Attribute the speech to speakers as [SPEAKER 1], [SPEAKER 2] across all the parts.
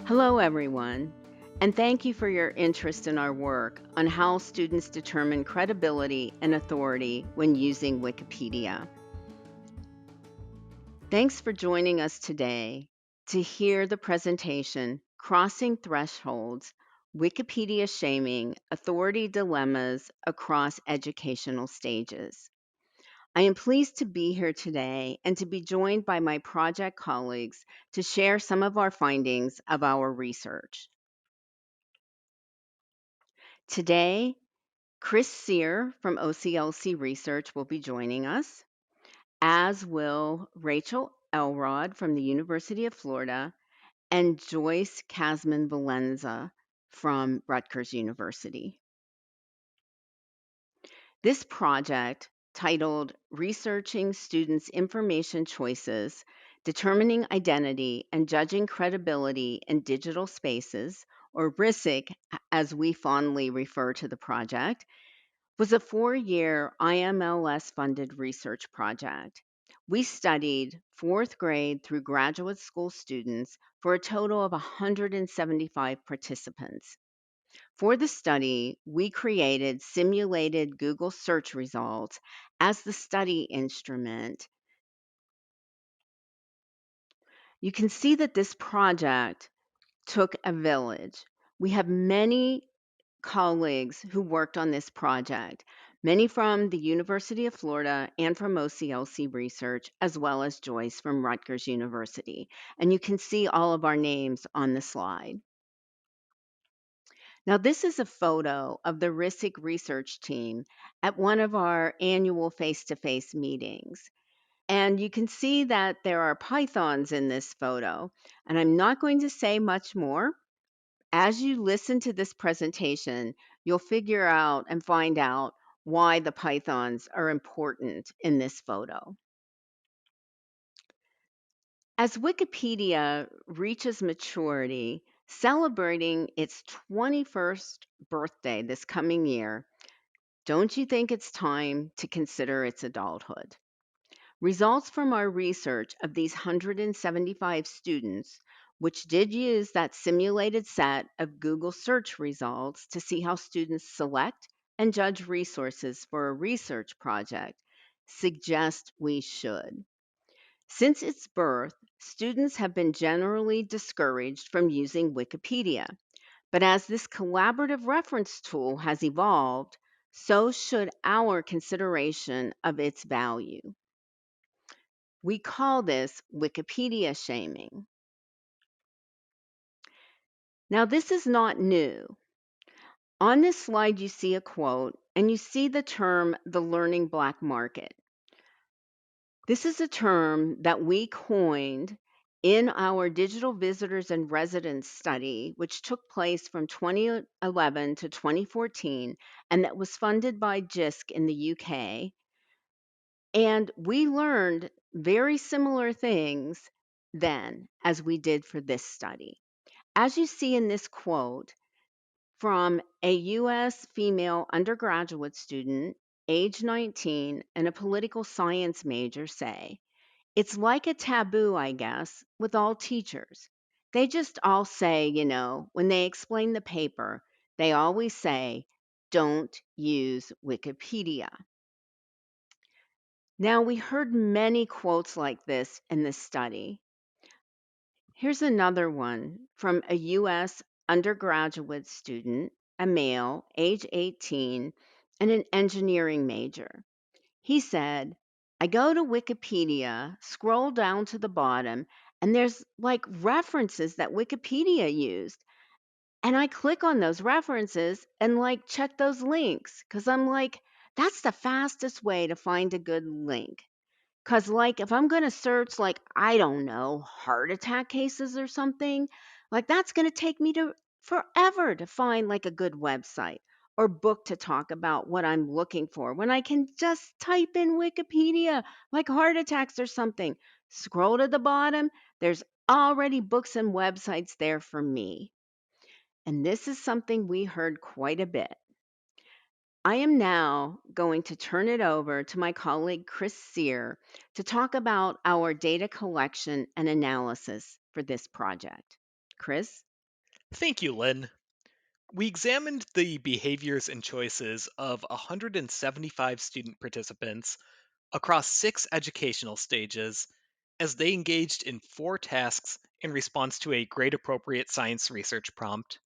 [SPEAKER 1] Hello, everyone, and thank you for your interest in our work on how students determine credibility and authority when using Wikipedia. Thanks for joining us today to hear the presentation, Crossing Thresholds, Wikipedia Shaming, Authority Dilemmas Across Educational Stages. I am pleased to be here today and to be joined by my project colleagues to share some of our findings of our research. Today, Chris Sear from OCLC Research will be joining us, as will Rachel Elrod from the University of Florida and Joyce Casman Valenza from Rutgers University. This project, titled Researching Students' Information Choices, Determining Identity and Judging Credibility in Digital Spaces, or RISIC as we fondly refer to the project, was a 4-year IMLS-funded research project. We studied 4th grade through graduate school students for a total of 175 participants. For the study, we created simulated Google search results as the study instrument. You can see that this project took a village. We have many colleagues who worked on this project, many from the University of Florida and from OCLC Research, as well as Joyce from Rutgers University. And you can see all of our names on the slide. Now, this is a photo of the RISIC research team at one of our annual face-to-face meetings. And you can see that there are pythons in this photo. And I'm not going to say much more. As you listen to this presentation, you'll figure out and find out why the pythons are important in this photo. As Wikipedia reaches maturity, celebrating its 21st birthday this coming year, don't you think it's time to consider its adulthood? Results from our research of these 175 students, which did use that simulated set of Google search results to see how students select and judge resources for a research project, suggest we should. Since its birth, students have been generally discouraged from using Wikipedia. But as this collaborative reference tool has evolved, so should our consideration of its value. We call this Wikipedia shaming. Now, this is not new. On this slide, you see a quote, and you see the term the learning black market. This is a term that we coined in our digital visitors and residents study, which took place from 2011 to 2014, and that was funded by JISC in the UK. And we learned very similar things then as we did for this study. As you see in this quote from a US female undergraduate student, age 19, and a political science major say, it's like a taboo, I guess, with all teachers. They just all say, when they explain the paper, they always say, don't use Wikipedia. Now, we heard many quotes like this in this study. Here's another one from a US undergraduate student, a male, age 18, and an engineering major. He said, I go to Wikipedia, scroll down to the bottom, and there's like references that Wikipedia used. And I click on those references and like check those links because I'm like, that's the fastest way to find a good link. Because, like, if I'm going to search, like, I don't know, heart attack cases or something, like, that's going to take me to forever to find, like, a good website or book to talk about what I'm looking for when I can just type in Wikipedia, like heart attacks or something. Scroll to the bottom, there's already books and websites there for me. And this is something we heard quite a bit. I am now going to turn it over to my colleague Chris Sear to talk about our data collection and analysis for this project. Chris?
[SPEAKER 2] Thank you, Lynn. We examined the behaviors and choices of 175 student participants across 6 educational stages as they engaged in 4 tasks in response to a grade appropriate science research prompt.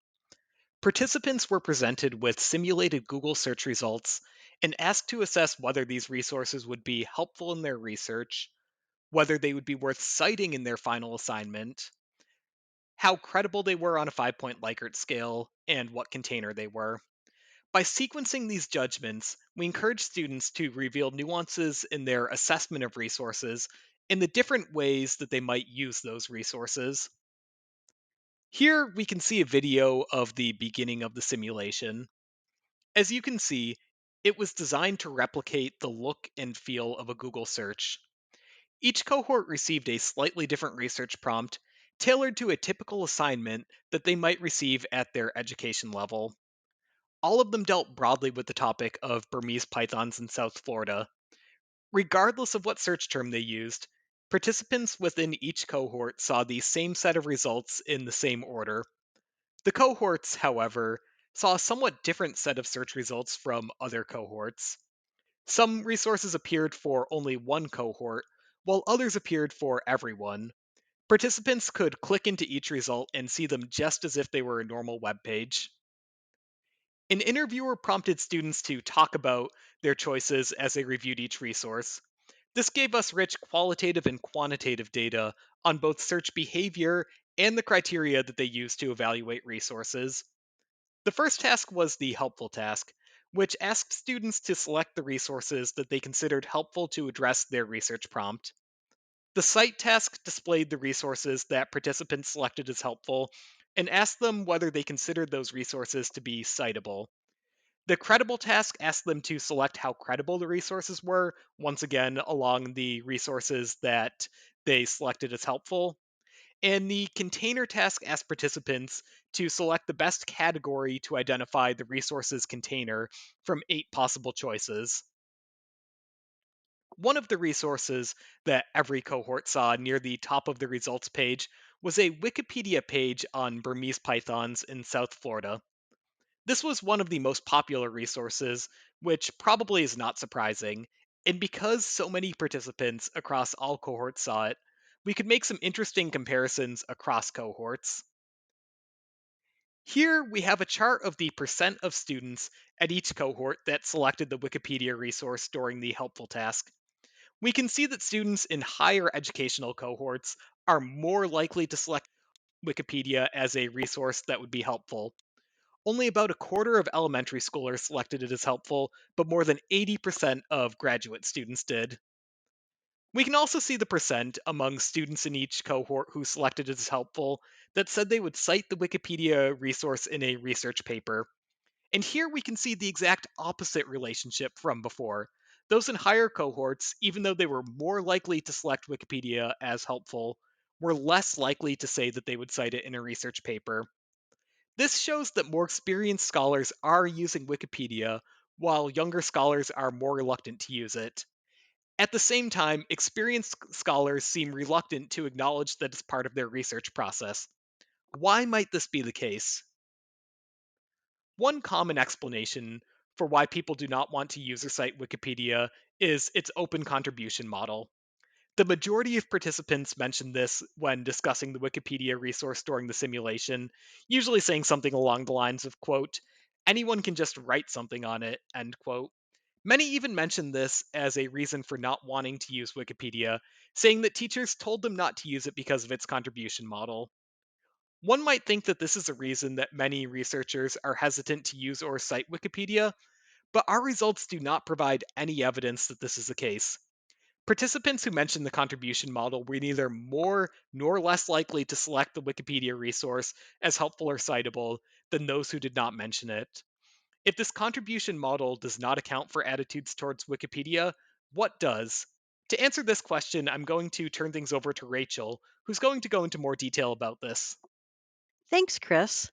[SPEAKER 2] Participants were presented with simulated Google search results and asked to assess whether these resources would be helpful in their research, whether they would be worth citing in their final assignment, how credible they were on a 5 point Likert scale, and what container they were. By sequencing these judgments, we encourage students to reveal nuances in their assessment of resources and the different ways that they might use those resources. Here we can see a video of the beginning of the simulation. As you can see, it was designed to replicate the look and feel of a Google search. Each cohort received a slightly different research prompt tailored to a typical assignment that they might receive at their education level. All of them dealt broadly with the topic of Burmese pythons in South Florida. Regardless of what search term they used, participants within each cohort saw the same set of results in the same order. The cohorts, however, saw a somewhat different set of search results from other cohorts. Some resources appeared for only one cohort, while others appeared for everyone. Participants could click into each result and see them just as if they were a normal web page. An interviewer prompted students to talk about their choices as they reviewed each resource. This gave us rich qualitative and quantitative data on both search behavior and the criteria that they use to evaluate resources. The first task was the helpful task, which asked students to select the resources that they considered helpful to address their research prompt. The cite task displayed the resources that participants selected as helpful and asked them whether they considered those resources to be citable. The credible task asked them to select how credible the resources were, once again, along the resources that they selected as helpful. And the container task asked participants to select the best category to identify the resource's container from 8 possible choices. One of the resources that every cohort saw near the top of the results page was a Wikipedia page on Burmese pythons in South Florida. This was one of the most popular resources, which probably is not surprising. And because so many participants across all cohorts saw it, we could make some interesting comparisons across cohorts. Here we have a chart of the percent of students at each cohort that selected the Wikipedia resource during the helpful task. We can see that students in higher educational cohorts are more likely to select Wikipedia as a resource that would be helpful. Only about a quarter of elementary schoolers selected it as helpful, but more than 80% of graduate students did. We can also see the percent among students in each cohort who selected it as helpful that said they would cite the Wikipedia resource in a research paper. And here we can see the exact opposite relationship from before. Those in higher cohorts, even though they were more likely to select Wikipedia as helpful, were less likely to say that they would cite it in a research paper. This shows that more experienced scholars are using Wikipedia, while younger scholars are more reluctant to use it. At the same time, experienced scholars seem reluctant to acknowledge that it's part of their research process. Why might this be the case? One common explanation for why people do not want to user cite Wikipedia is its open contribution model. The majority of participants mentioned this when discussing the Wikipedia resource during the simulation, usually saying something along the lines of, quote, anyone can just write something on it, end quote. Many even mentioned this as a reason for not wanting to use Wikipedia, saying that teachers told them not to use it because of its contribution model. One might think that this is a reason that many researchers are hesitant to use or cite Wikipedia, but our results do not provide any evidence that this is the case. Participants who mentioned the contribution model were neither more nor less likely to select the Wikipedia resource as helpful or citable than those who did not mention it. If this contribution model does not account for attitudes towards Wikipedia, what does? To answer this question, I'm going to turn things over to Rachel, who's going to go into more detail about this.
[SPEAKER 3] Thanks, Chris.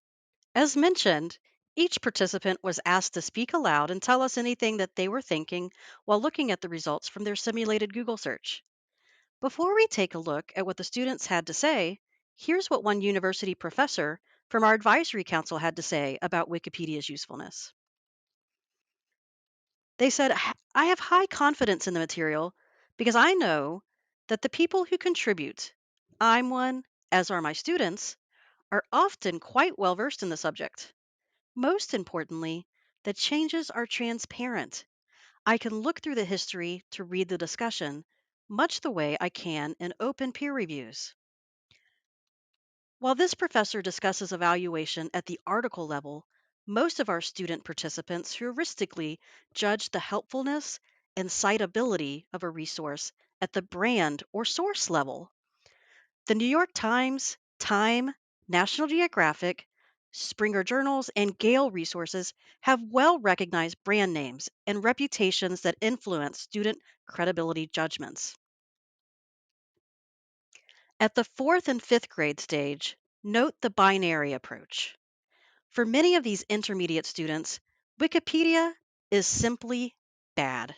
[SPEAKER 3] As mentioned, each participant was asked to speak aloud and tell us anything that they were thinking while looking at the results from their simulated Google search. Before we take a look at what the students had to say, here's what one university professor from our advisory council had to say about Wikipedia's usefulness. They said, I have high confidence in the material because I know that the people who contribute, I'm one, as are my students, are often quite well versed in the subject. Most importantly, the changes are transparent. I can look through the history to read the discussion, much the way I can in open peer reviews. While this professor discusses evaluation at the article level, most of our student participants heuristically judge the helpfulness and citability of a resource at the brand or source level. The New York Times, Time, National Geographic, Springer Journals, and Gale resources have well recognized brand names and reputations that influence student credibility judgments. At the fourth and fifth grade stage, note the binary approach. For many of these intermediate students, Wikipedia is simply bad,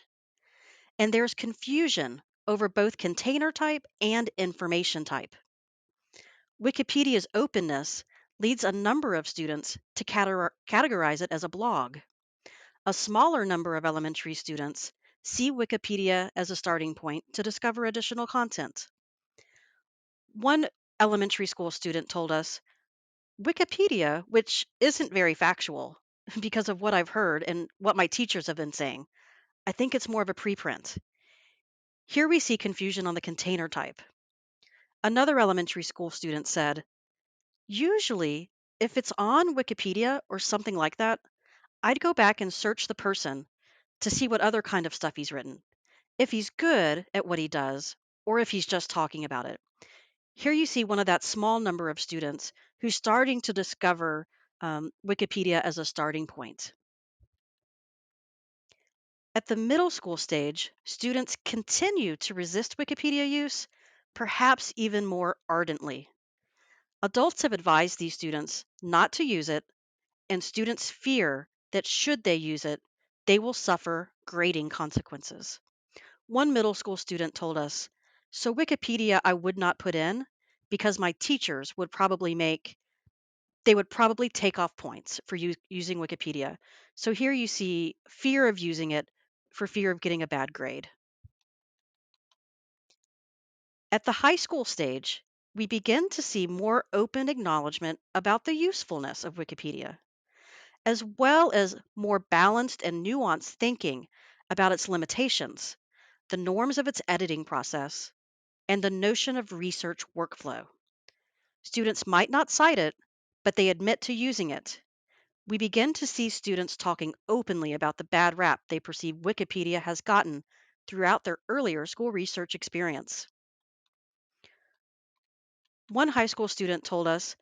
[SPEAKER 3] and there's confusion over both container type and information type. Wikipedia's openness leads a number of students to categorize it as a blog. A smaller number of elementary students see Wikipedia as a starting point to discover additional content. One elementary school student told us, Wikipedia, which isn't very factual because of what I've heard and what my teachers have been saying, I think it's more of a preprint. Here we see confusion on the container type. Another elementary school student said, usually, if it's on Wikipedia or something like that, I'd go back and search the person to see what other kind of stuff he's written, if he's good at what he does, or if he's just talking about it. Here you see one of that small number of students who's starting to discover Wikipedia as a starting point. At the middle school stage, students continue to resist Wikipedia use, perhaps even more ardently. Adults have advised these students not to use it, and students fear that should they use it, they will suffer grading consequences. One middle school student told us, so Wikipedia I would not put in because my teachers would probably take off points for using Wikipedia. So here you see fear of using it for fear of getting a bad grade. At the high school stage, we begin to see more open acknowledgement about the usefulness of Wikipedia, as well as more balanced and nuanced thinking about its limitations, the norms of its editing process, and the notion of research workflow. Students might not cite it, but they admit to using it. We begin to see students talking openly about the bad rap they perceive Wikipedia has gotten throughout their earlier school research experience. One high school student told us,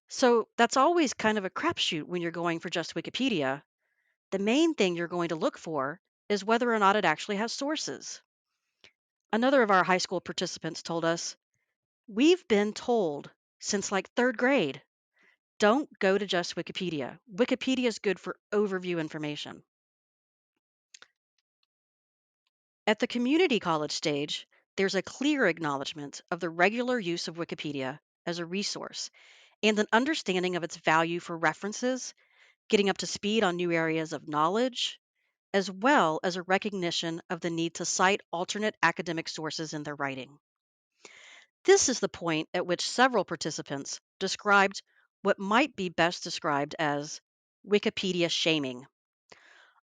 [SPEAKER 3] so that's always kind of a crapshoot when you're going for just Wikipedia. The main thing you're going to look for is whether or not it actually has sources. Another of our high school participants told us, we've been told since like third grade, don't go to just Wikipedia. Wikipedia is good for overview information. At the community college stage, there's a clear acknowledgement of the regular use of Wikipedia as a resource and an understanding of its value for references, getting up to speed on new areas of knowledge, as well as a recognition of the need to cite alternate academic sources in their writing. This is the point at which several participants described what might be best described as Wikipedia shaming.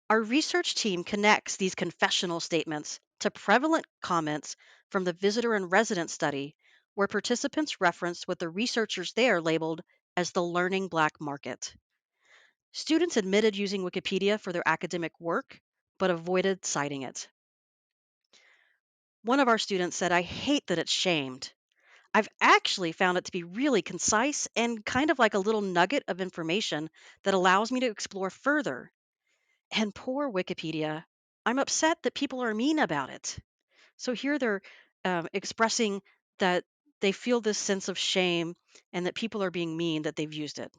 [SPEAKER 3] Our research team connects these confessional statements to prevalent comments from the visitor and resident study, where participants referenced what the researchers there labeled as the learning black market. Students admitted using Wikipedia for their academic work, but avoided citing it. One of our students said, I hate that it's shamed. I've actually found it to be really concise and kind of like a little nugget of information that allows me to explore further. And poor Wikipedia, I'm upset that people are mean about it. So here they're expressing that they feel this sense of shame and that people are being mean that they've used it.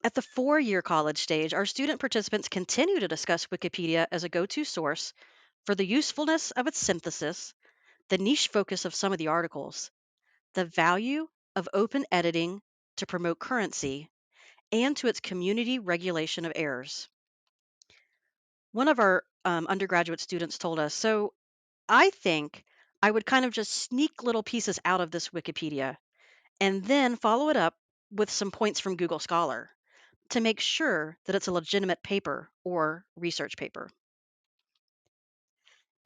[SPEAKER 3] At the 4-year college stage, our student participants continue to discuss Wikipedia as a go to source for the usefulness of its synthesis, the niche focus of some of the articles, the value of open editing to promote currency and to its community regulation of errors. One of our undergraduate students told us, so I think I would kind of just sneak little pieces out of this Wikipedia and then follow it up with some points from Google Scholar to make sure that it's a legitimate paper or research paper.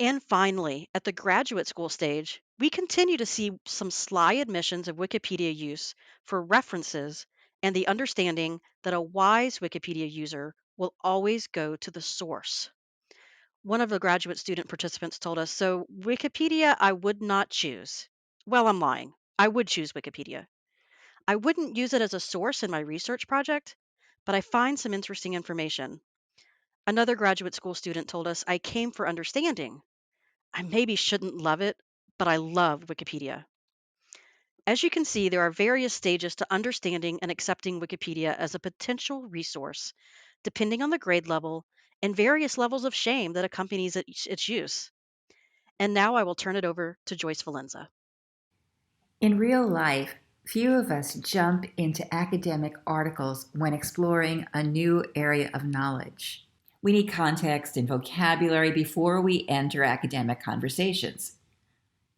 [SPEAKER 3] And finally, at the graduate school stage, we continue to see some sly admissions of Wikipedia use for references and the understanding that a wise Wikipedia user will always go to the source. One of the graduate student participants told us, so Wikipedia I would not choose. Well, I'm lying. I would choose Wikipedia. I wouldn't use it as a source in my research project, but I find some interesting information. Another graduate school student told us, I came for understanding. I maybe shouldn't love it, but I love Wikipedia. As you can see, there are various stages to understanding and accepting Wikipedia as a potential resource, depending on the grade level and various levels of shame that accompanies its use. And now I will turn it over to Joyce Valenza.
[SPEAKER 4] In real life, few of us jump into academic articles when exploring a new area of knowledge. We need context and vocabulary before we enter academic conversations.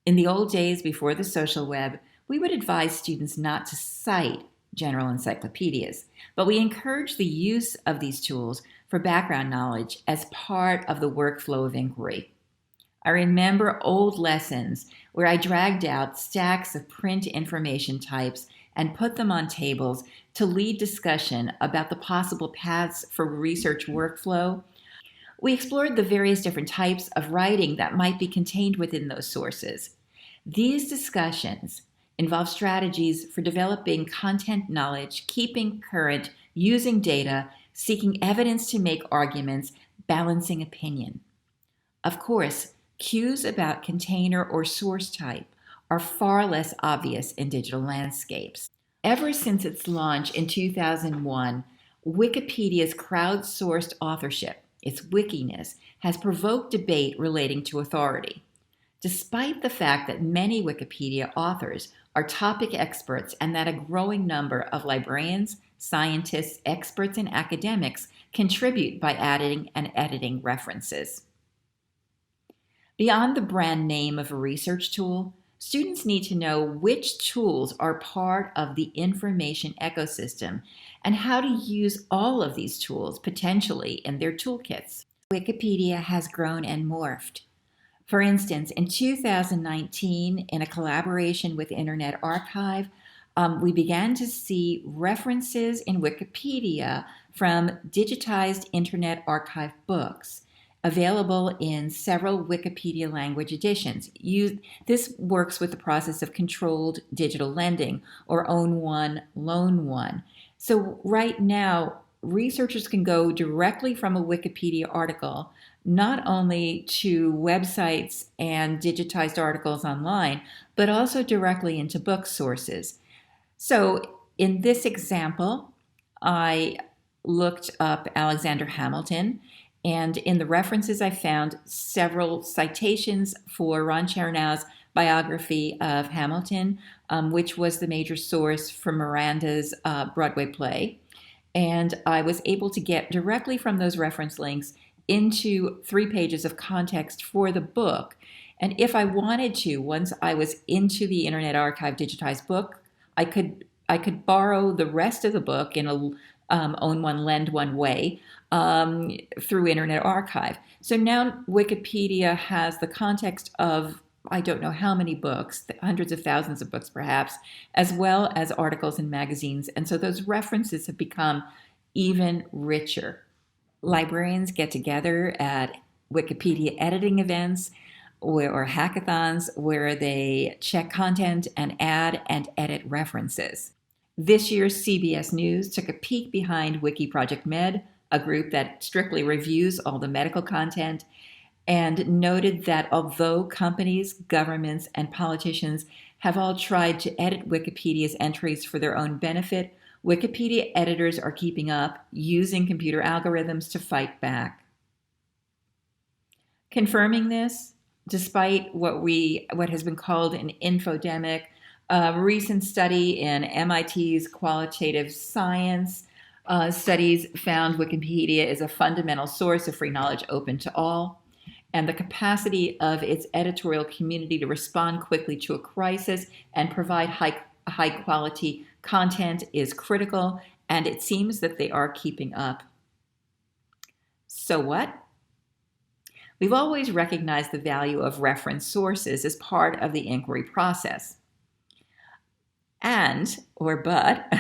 [SPEAKER 4] In the old days before the social web, we would advise students not to cite general encyclopedias, but we encourage the use of these tools for background knowledge as part of the workflow of inquiry. I remember old lessons where I dragged out stacks of print information types and put them on tables to lead discussion about the possible paths for research workflow. We explored the various different types of writing that might be contained within those sources. These discussions involve strategies for developing content knowledge, keeping current, using data, seeking evidence to make arguments, balancing opinion. Of course, cues about container or source type are far less obvious in digital landscapes. Ever since its launch in 2001, Wikipedia's crowdsourced authorship, its wikiness, has provoked debate relating to authority. Despite the fact that many Wikipedia authors are topic experts and that a growing number of librarians, scientists, experts, and academics contribute by adding and editing references. Beyond the brand name of a research tool, students need to know which tools are part of the information ecosystem and how to use all of these tools potentially in their toolkits. Wikipedia has grown and morphed. For instance, in 2019, in a collaboration with Internet Archive, we began to see references in Wikipedia from digitized Internet Archive books available in several Wikipedia language editions. This works with the process of controlled digital lending, or own one, loan one. So right now, researchers can go directly from a Wikipedia article not only to websites and digitized articles online, but also directly into book sources. So in this example, I looked up Alexander Hamilton, and in the references I found several citations for Ron Chernow's biography of Hamilton, which was the major source for Miranda's Broadway play. And I was able to get directly from those reference links into 3 pages of context for the book. And if I wanted to, once I was into the Internet Archive digitized book, I could borrow the rest of the book in a own one, lend one way through Internet Archive. So now Wikipedia has the context of I don't know how many books, hundreds of thousands of books perhaps, as well as articles and magazines. And so those references have become even richer. Librarians get together at Wikipedia editing events or hackathons where they check content and add and edit references. This year's CBS News took a peek behind Wiki Project Med, a group that strictly reviews all the medical content, and noted that although companies, governments, and politicians have all tried to edit Wikipedia's entries for their own benefit, Wikipedia editors are keeping up, using computer algorithms to fight back. Confirming this, despite what has been called an infodemic, A recent study in MIT's qualitative science studies found Wikipedia is a fundamental source of free knowledge open to all, and the capacity of its editorial community to respond quickly to a crisis and provide high quality content is critical, and it seems that they are keeping up. So what? We've always recognized the value of reference sources as part of the inquiry process. But,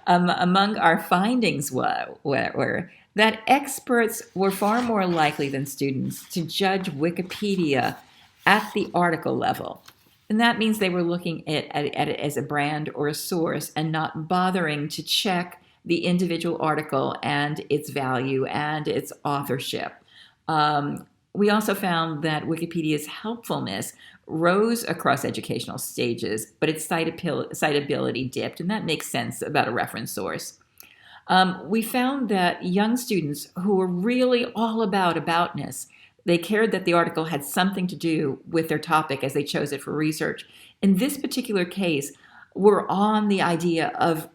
[SPEAKER 4] among our findings were that experts were far more likely than students to judge Wikipedia at the article level. And that means they were looking at it as a brand or a source and not bothering to check the individual article and its value and its authorship. We also found that Wikipedia's helpfulness rose across educational stages, but its citability dipped, and that makes sense about a reference source. We found that young students who were really all about aboutness, they cared that the article had something to do with their topic as they chose it for research. In this particular case, we're on the idea of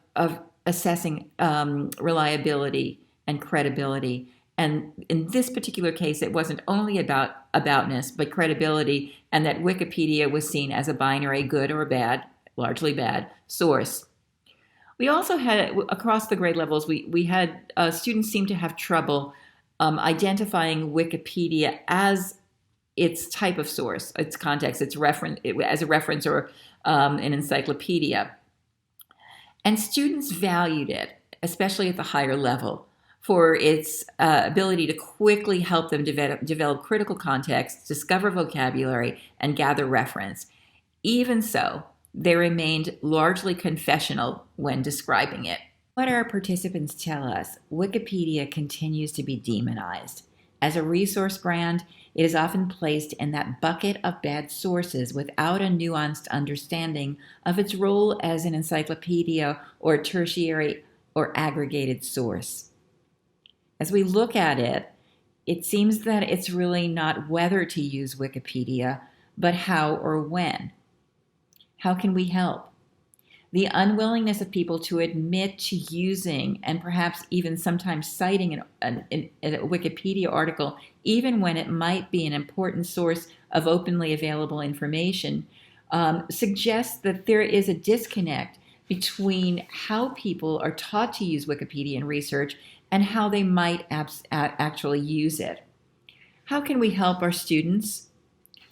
[SPEAKER 4] assessing reliability and credibility. And in this particular case, it wasn't only about aboutness, but credibility, and that Wikipedia was seen as a binary good or bad, largely bad, source. We also had, across the grade levels, we had students seem to have trouble identifying Wikipedia as its type of source, its context, its reference, as a reference or an encyclopedia. And students valued it, especially at the higher level, for its ability to quickly help them develop critical context, discover vocabulary, and gather reference. Even so, they remained largely confessional when describing it. What our participants tell us, Wikipedia continues to be demonized. As a resource brand, it is often placed in that bucket of bad sources without a nuanced understanding of its role as an encyclopedia or tertiary or aggregated source. As we look at it, it seems that it's really not whether to use Wikipedia, but how or when. How can we help? The unwillingness of people to admit to using and perhaps even sometimes citing a Wikipedia article, even when it might be an important source of openly available information, suggests that there is a disconnect between how people are taught to use Wikipedia in research and how they might actually use it. How can we help our students?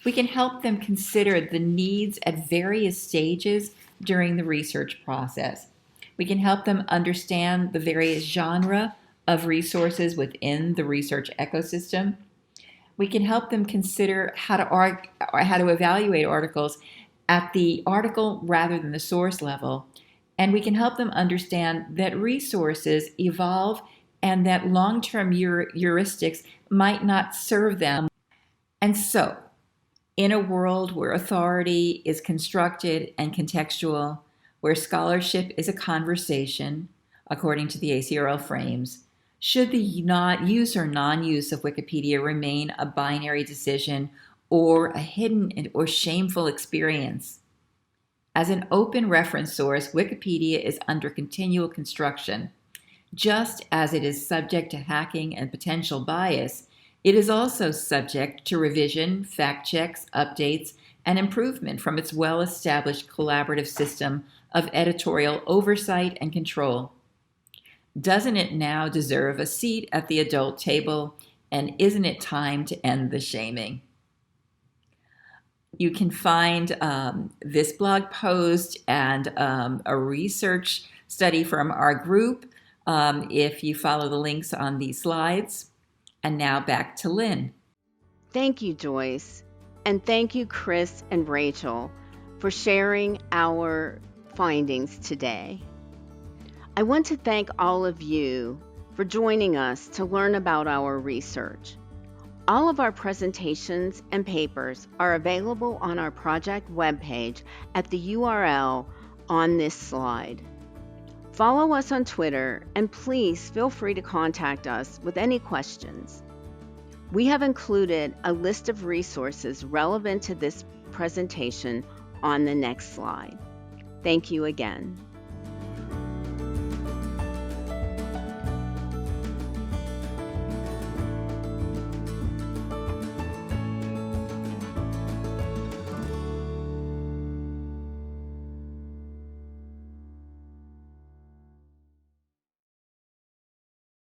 [SPEAKER 4] We can help them consider the needs at various stages during the research process. We can help them understand the various genre of resources within the research ecosystem. We can help them consider how to evaluate articles at the article rather than the source level. And we can help them understand that resources evolve and that long-term heuristics might not serve them. And so, in a world where authority is constructed and contextual, where scholarship is a conversation, according to the ACRL frames, should the use or non-use of Wikipedia remain a binary decision or a hidden or shameful experience? As an open reference source, Wikipedia is under continual construction. Just as it is subject to hacking and potential bias, it is also subject to revision, fact checks, updates, and improvement from its well-established collaborative system of editorial oversight and control. Doesn't it now deserve a seat at the adult table, and isn't it time to end the shaming? You can find this blog post and a research study from our group if you follow the links on these slides. And now back to Lynn.
[SPEAKER 1] Thank you, Joyce. And thank you, Chris and Rachel, for sharing our findings today. I want to thank all of you for joining us to learn about our research. All of our presentations and papers are available on our project webpage at the URL on this slide. Follow us on Twitter, and please feel free to contact us with any questions. We have included a list of resources relevant to this presentation on the next slide. Thank you again.